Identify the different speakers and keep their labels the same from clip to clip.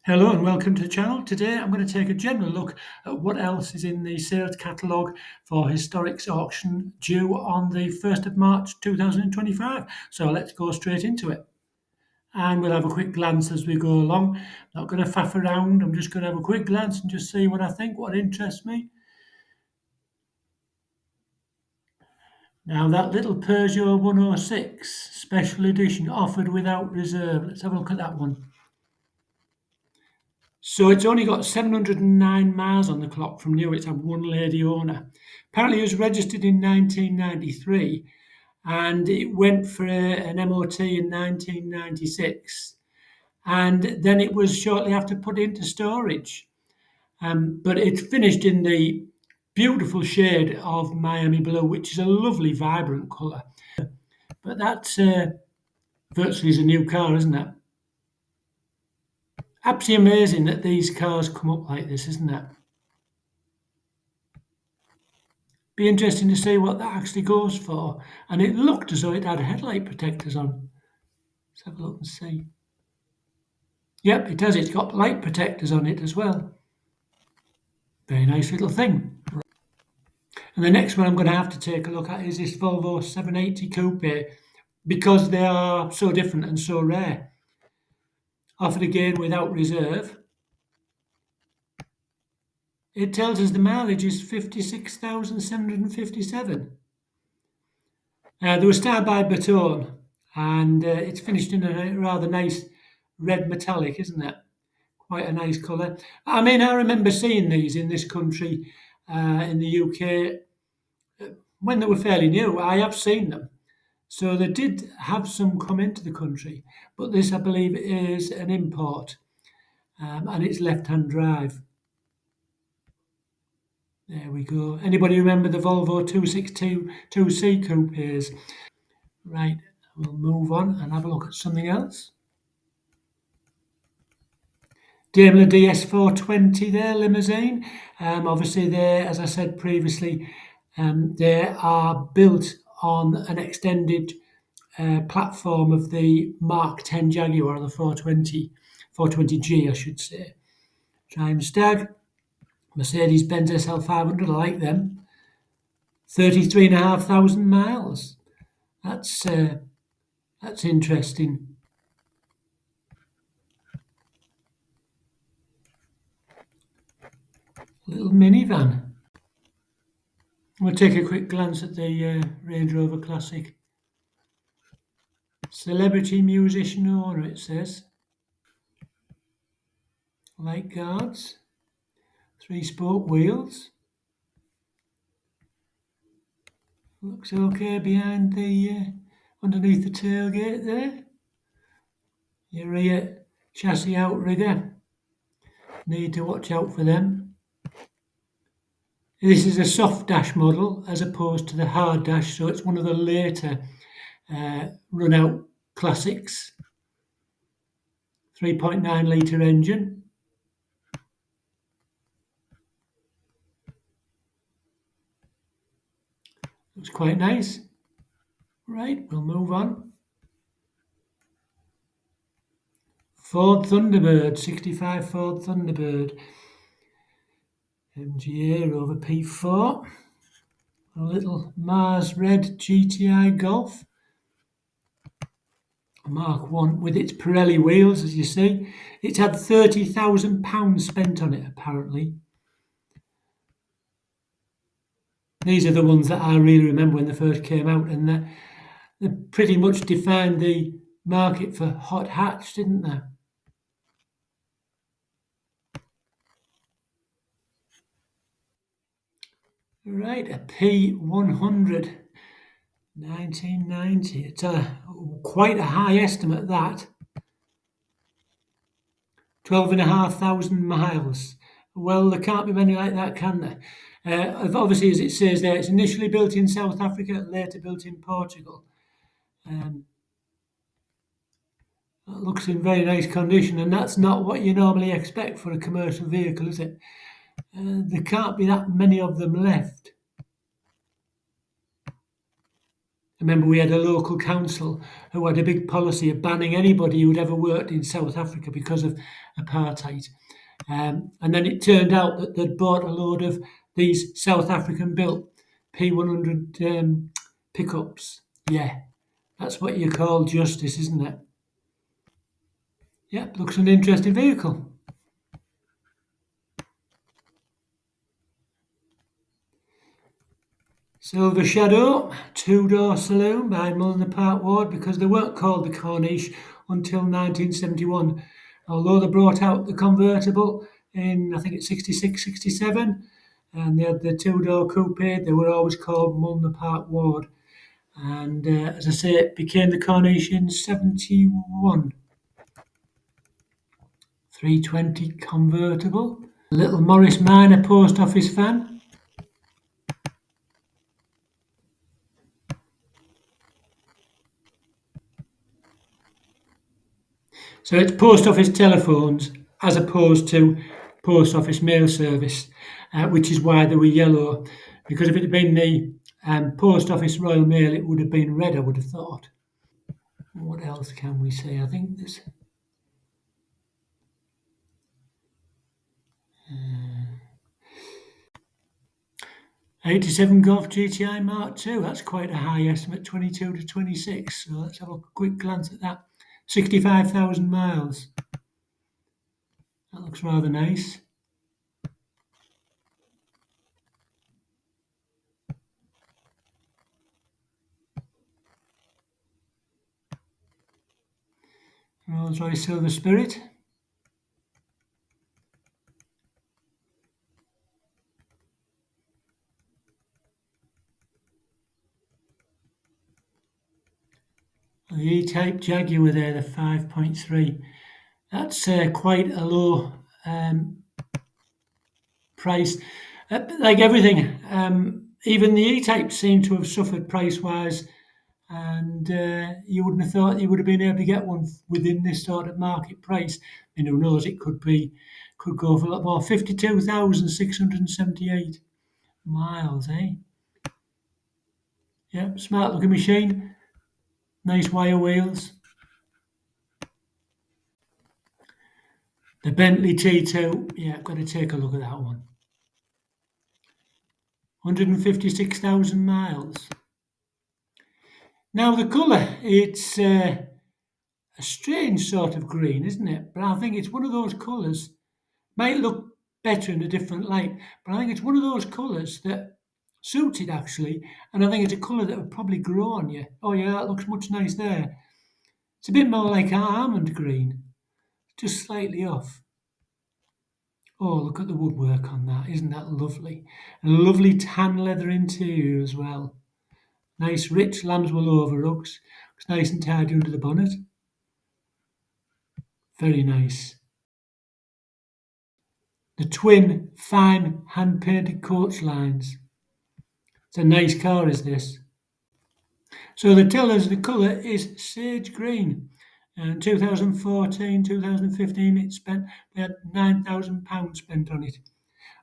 Speaker 1: Hello and welcome to the channel. Today I'm going to take a general look at what else is in the sales catalogue for Historics auction due on the 1st of March 2025. So let's go straight into it. And we'll have a quick glance as we go along. Not going to faff around, I'm just going to have a quick glance and just see what I think, what interests me. Now that little Peugeot 106 special edition offered without reserve. Let's have a look at that one. So it's only got 709 miles on the clock from new. It's a one lady owner. Apparently it was registered in 1993 and it went for an MOT in 1996. And then it was shortly after put into storage. But it's finished in the beautiful shade of Miami blue, which is a lovely, vibrant colour. But that's virtually is a new car, isn't it? Absolutely amazing that these cars come up like this, isn't it? Be interesting to see what that actually goes for. And it looked as though it had headlight protectors on. Let's have a look and see. Yep, it does. It's got light protectors on it as well. Very nice little thing. And the next one I'm going to have to take a look at is this Volvo 780 Coupe, because they are so different and so rare. Offered again without reserve. It tells us the mileage is 56,757. They were starred by Baton, and it's finished in a rather nice red metallic, isn't it? Quite a nice colour. I mean, I remember seeing these in this country, in the UK, when they were fairly new. I have seen them. So they did have some come into the country, but this, I believe, is an import, and it's left-hand drive. There we go. Anybody remember the Volvo 262C coupes? Right, we'll move on and have a look at something else. Daimler DS420 there, limousine. Obviously, they, as I said previously, they are built on an extended platform of the Mark 10 Jaguar, the 420G, I should say. Time Stag, Mercedes-Benz SL500, I like them. 33,500 miles. That's interesting. Little minivan. We'll take a quick glance at the Range Rover Classic. Celebrity musician owner, it says. Light guards. 3-spoke wheels. Looks okay behind the underneath the tailgate there. Your rear chassis outrigger. Need to watch out for them. This is a soft dash model as opposed to the hard dash, so it's one of the later run out classics. 3.9 litre engine. Looks quite nice. Right, we'll move on. Ford Thunderbird, 65 Ford Thunderbird. MGA over P4. A little Mars Red GTI Golf. Mark 1 with its Pirelli wheels, as you see. It's had £30,000 spent on it, apparently. These are the ones that I really remember when they first came out, and they pretty much defined the market for hot hatch, didn't they? Right, a P100, 1990. It's quite a high estimate, that. 12,500 miles. Well, there can't be many like that, can there? Obviously, as it says there, it's initially built in South Africa, later built in Portugal. That looks in very nice condition, and that's not what you normally expect for a commercial vehicle, is it? There can't be that many of them left. Remember, we had a local council who had a big policy of banning anybody who'd ever worked in South Africa because of apartheid. And then it turned out that they'd bought a load of these South African built P100 pickups. Yeah, that's what you call justice, isn't it? Yeah, looks an interesting vehicle. Silver Shadow, two-door saloon by Mulner Park Ward, because they weren't called the Corniche until 1971. Although they brought out the convertible in, I think it's 66, 67, and they had the two-door coupe, they were always called Mulner Park Ward. And as I say, it became the Corniche in 71. 320 convertible. Little Morris Minor post office van. So it's post office telephones as opposed to post office mail service, which is why they were yellow. Because if it had been the post office Royal Mail, it would have been red, I would have thought. What else can we say? I think there's 87 Golf GTI Mark II. That's quite a high estimate, 22 to 26. So let's have a quick glance at that. 65,000 miles. That looks rather nice. Rolls-Royce Silver Spirit. The E-Type Jaguar there, the 5.3. That's quite a low price. Like everything, even the E-Type seem to have suffered price-wise, and you wouldn't have thought you would have been able to get one within this sort of market price. And who knows, it could go for a lot more. 52,678 miles, eh? Yeah, smart looking machine. Nice wire wheels. The Bentley T2, yeah, I've got to take a look at that one. 156,000 miles. Now the colour, it's a strange sort of green, isn't it? But I think it's one of those colours, might look better in a different light, but I think it's one of those colours that suits it actually, and I think it's a colour that would probably grow on you. Oh yeah, that looks much nice there. It's a bit more like almond green, just slightly off. Oh, look at the woodwork on that. Isn't that lovely? And a lovely tan leather interior as well. Nice rich lambswool overhooks. Looks nice and tidy under the bonnet. Very nice. The twin fine hand-painted coach lines. It's a nice car, is this? So they tell us the colour is sage green. And 2014, 2015, they had £9,000 spent on it.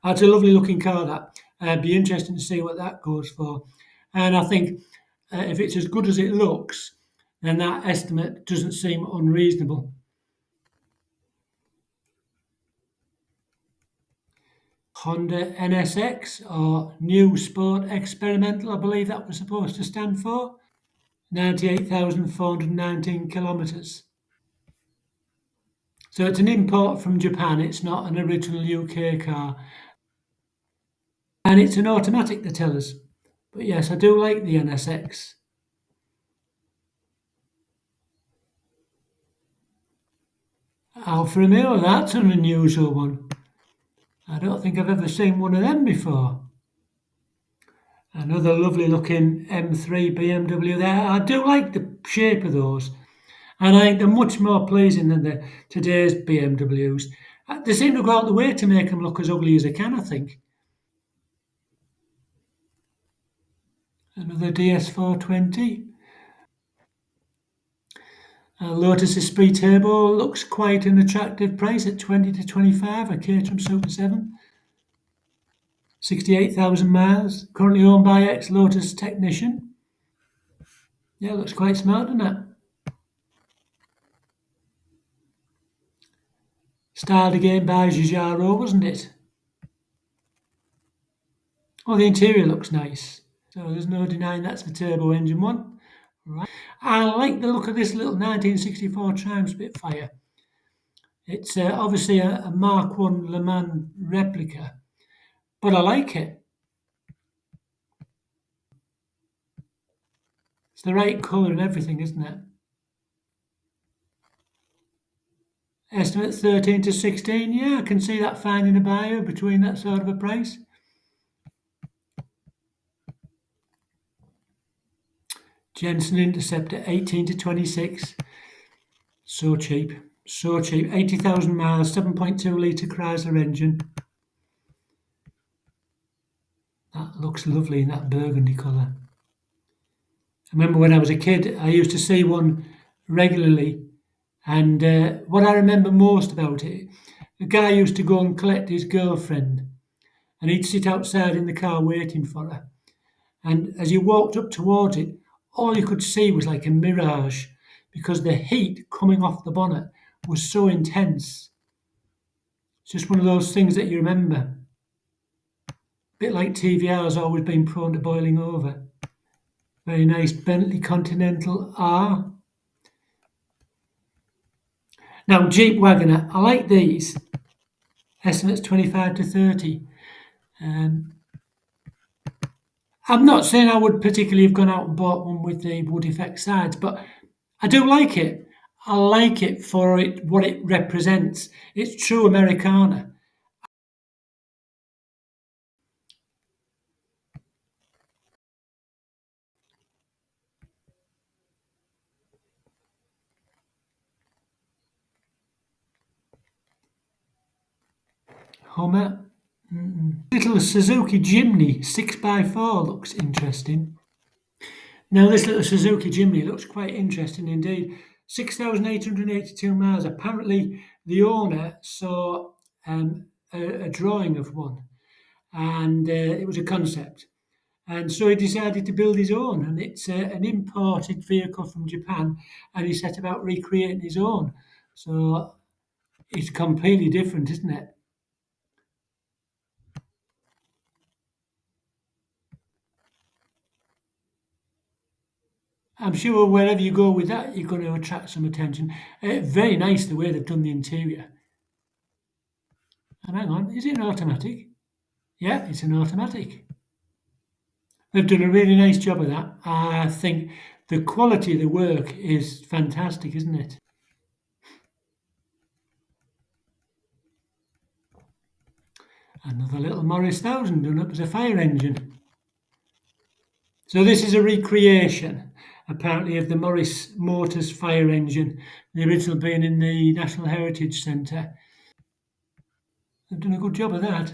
Speaker 1: That's a lovely looking car, that. It'd be interesting to see what that goes for. And I think if it's as good as it looks, then that estimate doesn't seem unreasonable. Honda NSX, or New Sport Experimental, I believe that was supposed to stand for. 98,419 kilometres. So it's an import from Japan, it's not an original UK car. And it's an automatic, they tell us. But yes, I do like the NSX. Alfa Romeo, that's an unusual one. I don't think I've ever seen one of them before. Another lovely looking M3 BMW there. I do like the shape of those. And I think they're much more pleasing than today's BMWs. They seem to go out the way to make them look as ugly as they can, I think. Another DS420. Lotus Esprit Turbo looks quite an attractive price at 20 to 25, a Caterham Super 7. 68,000 miles, currently owned by ex-Lotus technician. Yeah, looks quite smart, doesn't it? Styled again by Giugiaro, wasn't it? Oh, the interior looks nice. So there's no denying that's the turbo engine one. Right. I like the look of this little 1964 Triumph Spitfire. It's obviously a Mark One Le Mans replica, but I like it. It's the right colour and everything, isn't it? Estimate 13 to 16. Yeah, I can see that finding a buyer between that sort of a price. Jensen Interceptor 18 to 26. So cheap. So cheap. 80,000 miles, 7.2 litre Chrysler engine. That looks lovely in that burgundy colour. I remember when I was a kid, I used to see one regularly. And what I remember most about it, the guy used to go and collect his girlfriend, and he'd sit outside in the car waiting for her. And as you walked up towards it, all you could see was like a mirage because the heat coming off the bonnet was so intense. It's just one of those things that you remember. A bit like TVR's always been prone to boiling over. Very nice Bentley Continental R. Now, Jeep Wagoner, I like these. Estimates 25 to 30. Um, I'm not saying I would particularly have gone out and bought one with the wood effect sides, but I do like it. I like it for what it represents. It's true Americana. Homer. Little Suzuki Jimny 6x4 looks interesting. Now, this little Suzuki Jimny looks quite interesting indeed. 6,882 miles. Apparently, the owner saw a drawing of one, and it was a concept. And so he decided to build his own, and it's an imported vehicle from Japan, and he set about recreating his own. So it's completely different, isn't it? I'm sure wherever you go with that, you're going to attract some attention. Very nice the way they've done the interior. And hang on, is it an automatic? Yeah, it's an automatic. They've done a really nice job of that. I think the quality of the work is fantastic, isn't it? Another little Morris 1000 done up as a fire engine. So this is a recreation, apparently, of the Morris Motors fire engine, the original being in the National Heritage Centre. They've done a good job of that.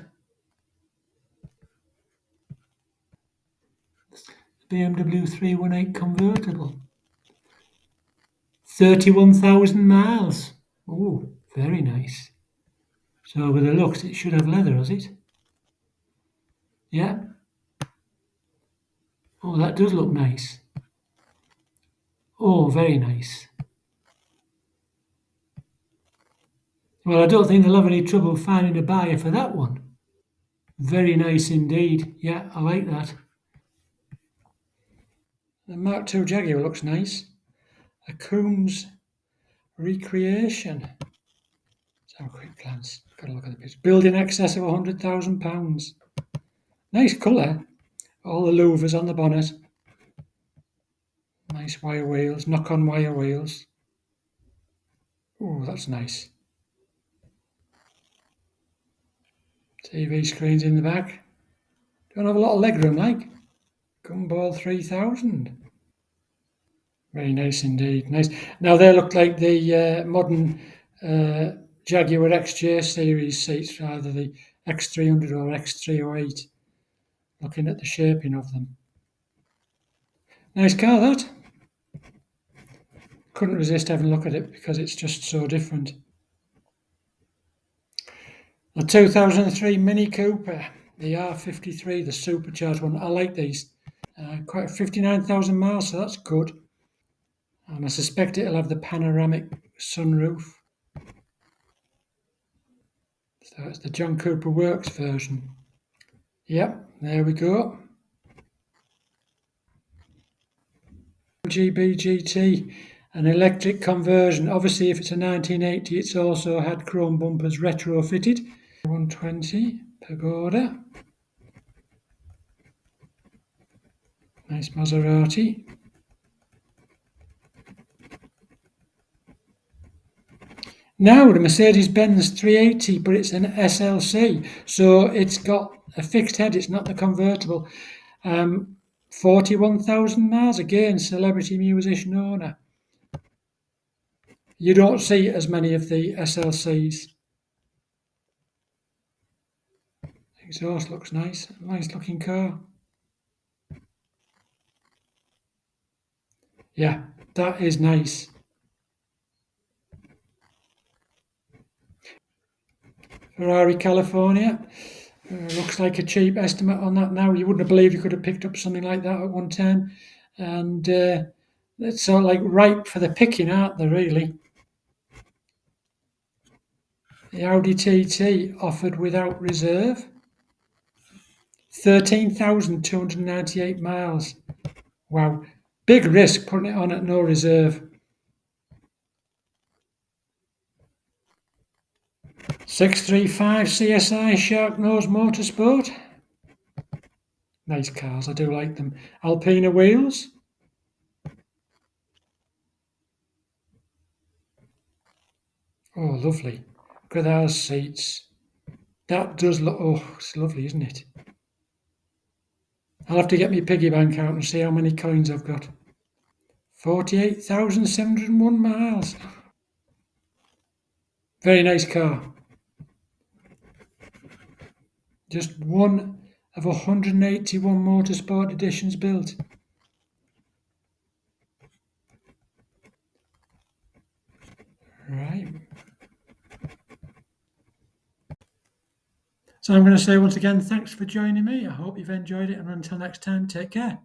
Speaker 1: BMW 318 convertible. 31,000 miles. Oh, very nice. So with the looks, it should have leather, has it? Yeah. Oh, that does look nice. Oh, very nice. Well, I don't think they'll have any trouble finding a buyer for that one. Very nice indeed. Yeah, I like that. The Mark II Jaguar looks nice. A Coombs recreation. Let's have a quick glance. Got to look at the picture. Build in excess of £100,000. Nice colour. All the louvers on the bonnet. Nice wire wheels, knock-on wire wheels. Oh, that's nice. TV screens in the back. Don't have a lot of legroom, like. Gumball 3000. Very nice indeed. Nice. Now they look like the modern Jaguar XJ series seats rather the X300 or X308. Looking at the shaping of them. Nice car that. Couldn't resist having a look at it because it's just so different. The 2003 Mini Cooper, the R53, the supercharged one. I like these. Quite 59,000 miles, so that's good. And I suspect it'll have the panoramic sunroof. So it's the John Cooper Works version. Yep, there we go. GBGT, an electric conversion. Obviously, if it's a 1980, it's also had chrome bumpers retrofitted. 120 Pagoda. Nice Maserati. Now the Mercedes-Benz 380, but it's an SLC, so it's got a fixed head. It's not the convertible. 41,000 miles. Again, celebrity musician owner. You don't see as many of the SLCs. Exhaust looks nice. Nice looking car. Yeah, that is nice. Ferrari California. Looks like a cheap estimate on that now. You wouldn't have believed you could have picked up something like that at one time. And it's sort of like ripe for the picking, aren't they, really? The Audi TT offered without reserve. 13,298 miles. Wow. Big risk putting it on at no reserve. 635 CSI Sharknose Motorsport. Nice cars, I do like them. Alpina wheels. Oh, lovely. Look at those seats. That does look, oh, it's lovely, isn't it? I'll have to get my piggy bank out and see how many coins I've got. 48,701 miles. Very nice car. Just one of 181 motorsport editions built. Right. So I'm going to say once again, thanks for joining me. I hope you've enjoyed it, and until next time, take care.